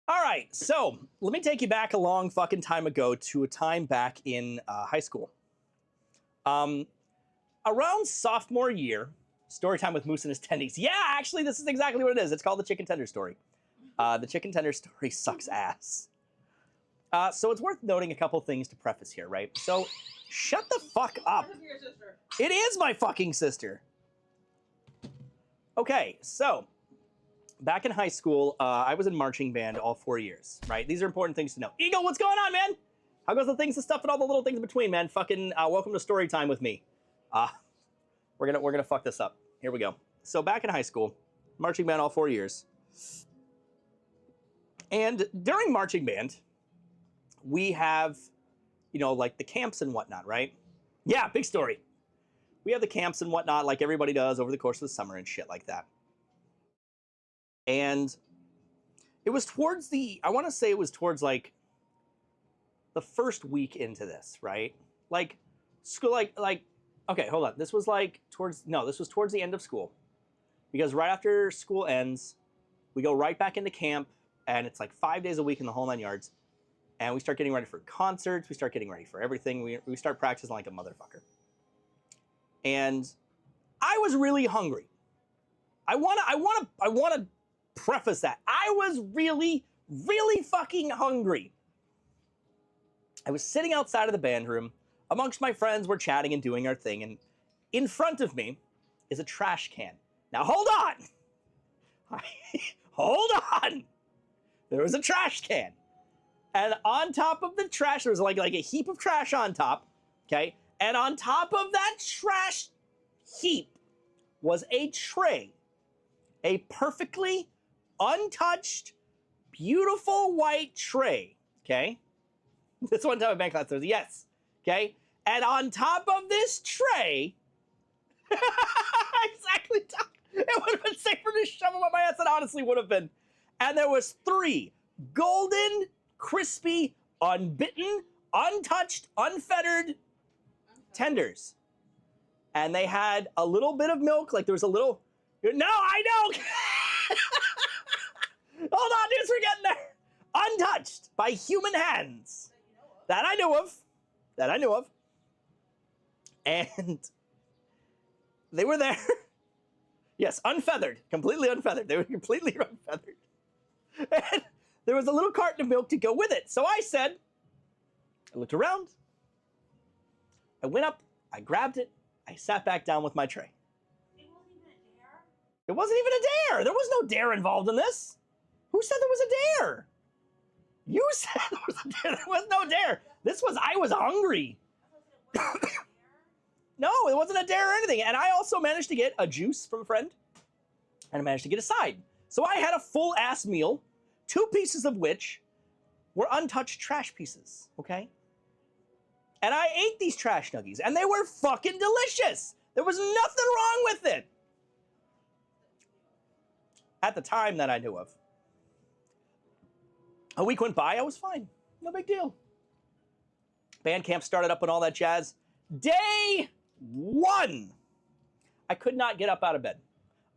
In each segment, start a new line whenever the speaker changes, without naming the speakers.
All right, so let me take you back a long fucking time ago to a time back in high school. Around sophomore year, story time with Moose and his tendies. Yeah, actually, this is exactly what it is. It's called the chicken tender story. The chicken tender story sucks ass. So it's worth noting a couple things to preface here, right? So shut the fuck up. It is my fucking sister. Okay, so back in high school, I was in marching band all 4 years, right? These are important things to know. Eagle, what's going on, man? How goes the things and stuff and all the little things in between, man? Fucking welcome to story time with me. We're gonna fuck this up. Here we go. So back in high school, marching band all 4 years. And during marching band, we have, like the camps and whatnot, right? Yeah, big story. We have the camps and whatnot like everybody does over the course of the summer and shit like that. And it was towards I want to say it was towards like the first week into this, right? Like school, okay, hold on. This was towards the end of school. Because right after school ends, we go right back into camp, and it's like 5 days a week in the whole 9 yards. And we start getting ready for concerts. We start getting ready for everything. We start practicing like a motherfucker. And I was really hungry. I wanna preface that. I was really, really fucking hungry. I was sitting outside of the band room amongst my friends. We're chatting and doing our thing. And in front of me is a trash can. Now, hold on. Hold on. There was a trash can. And on top of the trash, there was like a heap of trash on top, okay? And on top of that trash heap was a tray. A perfectly untouched, beautiful white tray, okay? This one time at band class, there was yes, okay? And on top of this tray, exactly, it would have been safer to shove them up my ass. It honestly would have been. And there was 3 golden, crispy, unbitten, untouched, unfettered tenders. And they had a little bit of milk, like there was a little, no, I know. Hold on, dudes, we're getting there. Untouched by human hands. That I knew of. And they were there. Yes, unfeathered, completely unfeathered. They were completely unfeathered. And there was a little carton of milk to go with it. So I said, I looked around, I went up, I grabbed it, I sat back down with my tray. It wasn't even a dare? It wasn't even a dare. There was no dare involved in this. Who said there was a dare? You said there was a dare. There was no dare. I was hungry. No, it wasn't a dare or anything. And I also managed to get a juice from a friend, and I managed to get a side. So I had a full ass meal, 2 pieces of which were untouched trash pieces, okay? And I ate these trash nuggies, and they were fucking delicious. There was nothing wrong with it. At the time that I knew of. A week went by, I was fine. No big deal. Band camp started up and all that jazz. Day 1, I could not get up out of bed.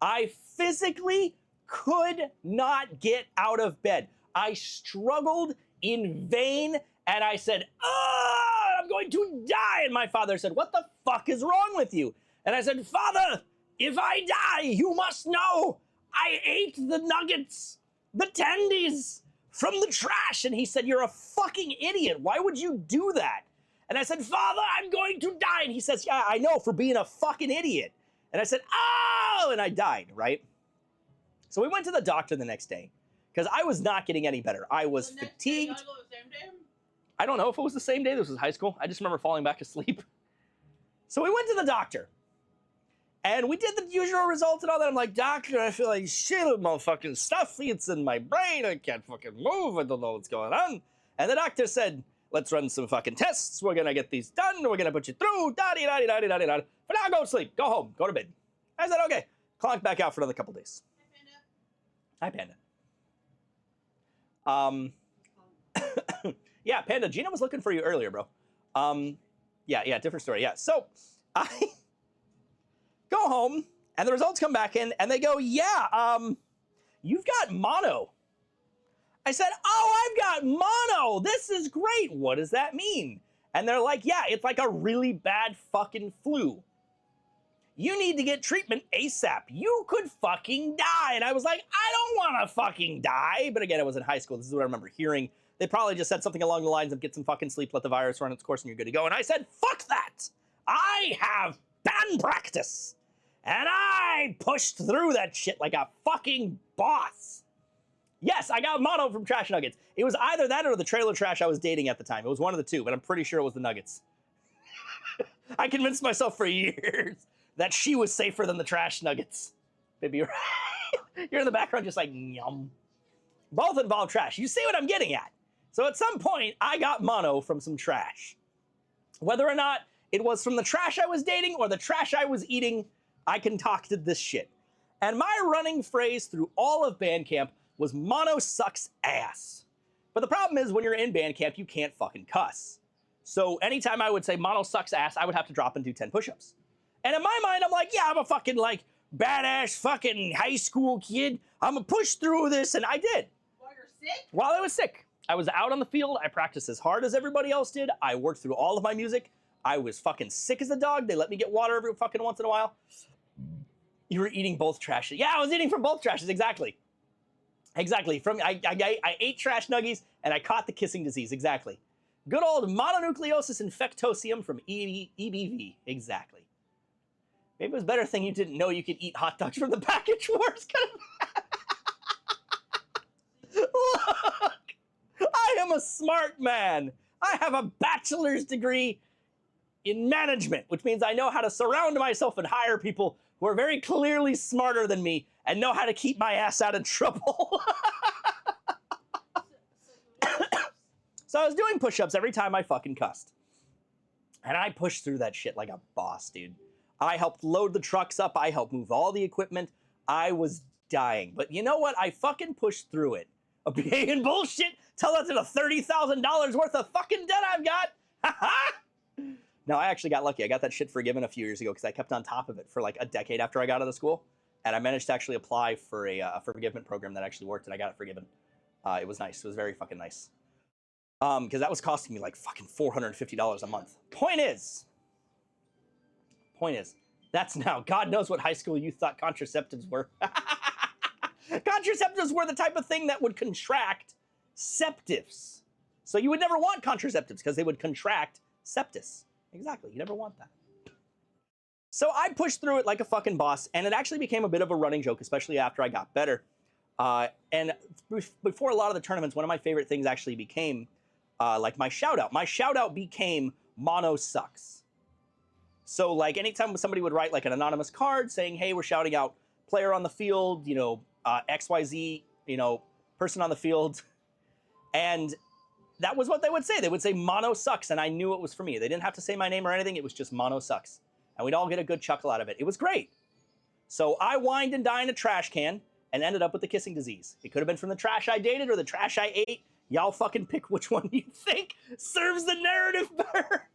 I physically could not get out of bed. I struggled in vain, and I said, I'm going to die. And my father said, what the fuck is wrong with you? And I said, Father, if I die, you must know I ate the nuggets, the tendies from the trash. And he said, you're a fucking idiot. Why would you do that? And I said, Father, I'm going to die. And he says, yeah, I know, for being a fucking idiot. And I said, oh, and I died, right? So we went to the doctor the next day because I was not getting any better. I was fatigued. Day, go the same day? I don't know if it was the same day. This was high school. I just remember falling back asleep. So we went to the doctor. And we did the usual results and all that. I'm like, doctor, I feel like shit with motherfucking stuff. It's in my brain. I can't fucking move. I don't know what's going on. And the doctor said, let's run some fucking tests. We're going to get these done. We're going to put you through. Da-di-da-di-da-di-da-di-da. For now, go to sleep. Go home. Go to bed. I said, okay. Clonked back out for another couple days. Hi, Panda. Yeah, Panda, Gina was looking for you earlier, bro. Yeah, different story. Yeah, so I go home, and the results come back in, and they go, yeah, you've got mono. I said, oh, I've got mono. This is great. What does that mean? And they're like, yeah, it's like a really bad fucking flu. You need to get treatment ASAP. You could fucking die. And I was like, I don't want to fucking die. But again, I was in high school. This is what I remember hearing. They probably just said something along the lines of get some fucking sleep, let the virus run its course, and you're good to go. And I said, fuck that. I have band practice. And I pushed through that shit like a fucking boss. Yes, I got mono from Trash Nuggets. It was either that or the trailer trash I was dating at the time. It was one of the two, but I'm pretty sure it was the Nuggets. I convinced myself for years that she was safer than the Trash Nuggets. Baby, you're right. You're in the background just like, yum. Both involve trash. You see what I'm getting at? So at some point, I got mono from some trash. Whether or not it was from the trash I was dating or the trash I was eating, I concocted this shit. And my running phrase through all of band camp was mono sucks ass. But the problem is when you're in band camp, you can't fucking cuss. So anytime I would say mono sucks ass, I would have to drop and do 10 push-ups. And in my mind, I'm like, yeah, I'm a fucking like badass fucking high school kid. I'm gonna push through this, and I did.
While you're sick?
While I was sick. I was out on the field. I practiced as hard as everybody else did. I worked through all of my music. I was fucking sick as a dog. They let me get water every fucking once in a while. You were eating both trashes. Yeah, I was eating from both trashes, exactly. Exactly. I ate trash nuggies, and I caught the kissing disease, exactly. Good old mononucleosis infectosium from EBV, exactly. Maybe it was a better thing you didn't know you could eat hot dogs from the package wars. Look, I am a smart man. I have a bachelor's degree in management, which means I know how to surround myself and hire people who are very clearly smarter than me and know how to keep my ass out of trouble. So I was doing push-ups every time I fucking cussed. And I pushed through that shit like a boss, dude. I helped load the trucks up. I helped move all the equipment. I was dying. But you know what? I fucking pushed through it. Being bullshit. Tell that to the $30,000 worth of fucking debt I've got. No, I actually got lucky. I got that shit forgiven a few years ago because I kept on top of it for like a decade after I got out of school. And I managed to actually apply for a forgiveness program that actually worked, and I got it forgiven. It was nice. It was very fucking nice. Because that was costing me like fucking $450 a month. Point is, that's now. God knows what high school youth thought contraceptives were. Contraceptives were the type of thing that would contract septives. So you would never want contraceptives because they would contract septis. Exactly, you never want that. So I pushed through it like a fucking boss, and it actually became a bit of a running joke, especially after I got better. And before a lot of the tournaments, one of my favorite things actually became like my shout out. My shout out became mono sucks. So like anytime somebody would write like an anonymous card saying, hey, we're shouting out player on the field, you know, XYZ, you know, person on the field. And that was what they would say. They would say mono sucks, and I knew it was for me. They didn't have to say my name or anything. It was just mono sucks. And we'd all get a good chuckle out of it. It was great. So I whined and dined a trash can and ended up with the kissing disease. It could have been from the trash I dated or the trash I ate. Y'all fucking pick which one you think serves the narrative better.